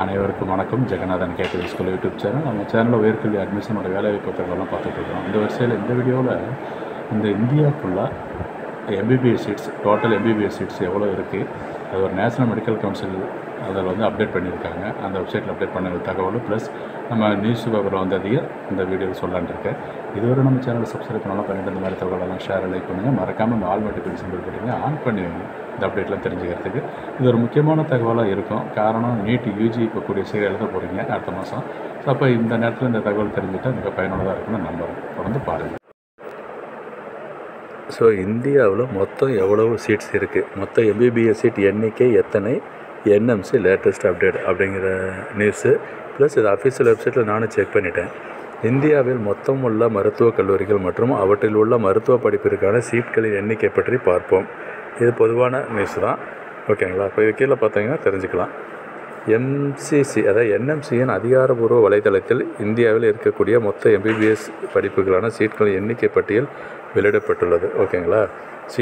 அனைவருக்கும் வணக்கம். ஜெகநாதன் கேட்டது ஸ்கூல் யூடியூப் சேனல். நம்ம சேனலில் உயர்கல்வி அட்மிஷனோட வேலைவாய்ப்பு தகவலாம் பார்த்துட்ருக்கோம். இந்த வரிசையில் இந்த வீடியோவில் இந்த இந்தியா ஃபுல்லாக MBBS seats, total MBBS seats எவ்வளோ இருக்குது, அது ஒரு நேஷனல் மெடிக்கல் கவுன்சில் அதில் வந்து அப்டேட் பண்ணியிருக்காங்க. அந்த வெப்சைட்டில் அப்டேட் பண்ண தகவல் ப்ளஸ் நம்ம நியூஸ் பேப்பரில் வந்து அதிகம் இந்த வீடியோவில் சொல்லலான்னு இருக்கேன். இதுவரை நம்ம சேனலை சப்ஸ்கிரைப் பண்ணலாம், பண்ணிட்டு இந்த மாதிரி தகவலெல்லாம் ஷேர் லைக் பண்ணுங்கள். மறக்காமல் இந்த ஆல் நோட்டிஃபிகேஷன் பில் பண்ணிங்க ஆன் பண்ணி வைங்க இந்த அப்டேட்லாம் தெரிஞ்சுக்கிறதுக்கு. இது ஒரு முக்கியமான தகவலாக இருக்கும். காரணம், நீட் யூஜி இப்போ கூடிய சீரை எழுத போகிறீங்க அடுத்த மாதம். ஸோ அப்போ இந்த நேரத்தில் இந்த தகவல் தெரிஞ்சுட்டால் மிக பயனுள்ளதாக இருக்குன்னு நம்புகிறேன். தொடர்ந்து பாருங்கள். ஸோ இந்தியாவில் மொத்தம் எவ்வளவு சீட்ஸ் இருக்குது, மொத்தம் எம்பிபிஎஸ் சீட் எண்ணிக்கை எத்தனை, என்எம்சி லேட்டஸ்ட் அப்டேட் அப்படிங்கிற நியூஸு ப்ளஸ் இது அஃபீஷியல் வெப்சைட்டில் நானும் செக் பண்ணிட்டேன். இந்தியாவில் மொத்தம் உள்ள மருத்துவக் கல்லூரிகள் மற்றும் அவற்றில் உள்ள மருத்துவ படிப்பிற்கான சீட்களின் எண்ணிக்கை பற்றி பார்ப்போம். இது பொதுவான நியூஸ் தான், ஓகேங்களா? இப்போ இது கீழே பார்த்தீங்கன்னா தெரிஞ்சுக்கலாம். எம்சிசி அதாவது என்எம்சியின் அதிகாரப்பூர்வ வலைதளத்தில் இந்தியாவில் இருக்கக்கூடிய மொத்த எம்பிபிஎஸ் படிப்புகளான சீட்களின் எண்ணிக்கை பட்டியல் வெளியிடப்பட்டுள்ளது, ஓகேங்களா?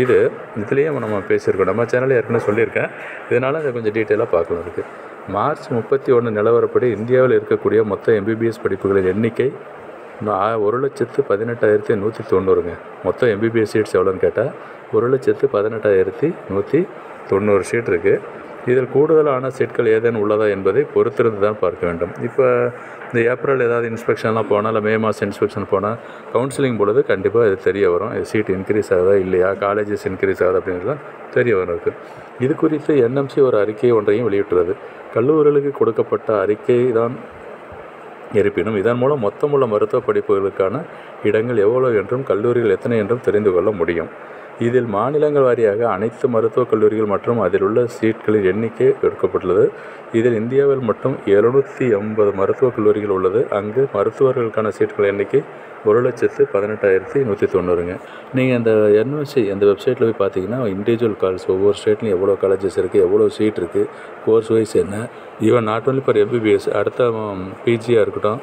இது இதுலேயே நம்ம பேசியிருக்கோம், நம்ம சேனலில் ஏற்கனவே சொல்லியிருக்கேன். இதனால் அதை கொஞ்சம் டீட்டெயிலாக பார்க்கலாம் இருக்குது. மார்ச் 31 நிலவரப்படி இந்தியாவில் இருக்கக்கூடிய மொத்த எம்பிபிஎஸ் படிப்புகளின் எண்ணிக்கை 1,18,190ங்க. மொத்தம் எம்பிபிஎஸ் சீட்ஸ் எவ்வளோன்னு கேட்டால் 1,18,190 சீட் இருக்குது. இதில் கூடுதலான சீட்கள் ஏதேனும் உள்ளதா என்பதை பொறுத்திருந்து தான் பார்க்க வேண்டும். இப்போ இந்த ஏப்ரல் ஏதாவது இன்ஸ்பெக்ஷன்லாம் போனால், இல்லை மே மாதம் இன்ஸ்பெக்ஷன் போனால் கவுன்சிலிங் பொழுது கண்டிப்பாக இது தெரிய வரும். இது சீட் இன்க்ரீஸ் ஆகுதா இல்லையா, காலேஜஸ் இன்க்ரீஸ் ஆகுது அப்படின்றதுலாம் தெரிய வரும் இருக்குது. இது குறித்து என்எம்சி ஒரு அறிக்கை ஒன்றையும் வெளியிட்டுள்ளது. கல்லூரிகளுக்கு கொடுக்கப்பட்ட அறிக்கை தான் இருப்பினும் இதன் மூலம் மொத்தமுள்ள மருத்துவ படிப்புகளுக்கான இடங்கள் எவ்வளோ என்றும் கல்லூரிகள் எத்தனை என்றும் தெரிந்து கொள்ள முடியும். இதில் மாநிலங்கள் வாரியாக அனைத்து மருத்துவக் கல்லூரிகள் மற்றும் அதில் உள்ள சீட்களின் எண்ணிக்கை எடுக்கப்பட்டுள்ளது. இதில் இந்தியாவில் மட்டும் 780 மருத்துவக் கல்லூரிகள் உள்ளது. அங்கு மருத்துவர்களுக்கான சீட்கள் எண்ணிக்கை 1,18,190ங்க. நீங்கள் இந்த என்எம்சி அந்த வெப்சைட்டில் போய் பார்த்தீங்கன்னா இண்டிவிஜுவல் கால்ஸ், ஒவ்வொரு ஸ்டேட்லையும் எவ்வளோ காலேஜஸ் இருக்குது, எவ்வளோ சீட் இருக்குது, கோர்ஸ் வைஸ் என்ன, even not only for MBBS, அடுத்த பிஜியாக இருக்கட்டும்,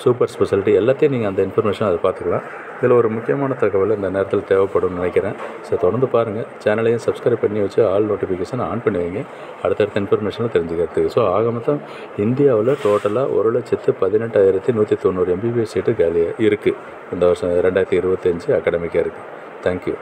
சூப்பர் ஸ்பெஷாலிட்டி எல்லாத்தையும் நீங்கள் அந்த இன்ஃபர்மேஷன் அதை பார்த்துக்கலாம். இதில் ஒரு முக்கியமான தகவல் இந்த நேரத்தில் தேவைப்படும்னு நினைக்கிறேன். ஸோ தொடர்ந்து பாருங்கள். சேனலையும் சப்ஸ்கிரைப் பண்ணி வச்சு ஆல் நோட்டிஃபிகேஷன் ஆன் பண்ணி வைங்க அடுத்தடுத்த இன்ஃபர்மேஷனை தெரிஞ்சுக்கிறதுக்கு. ஸோ ஆக மொத்தம் இந்தியாவில் டோட்டலாக 1,18,190 எம்பிபிஎஸ் சீட்டு காலியாக இருக்குது. இந்த வருஷம் 2025 அகாடமிக்காக இருக்குது. தேங்க்யூ.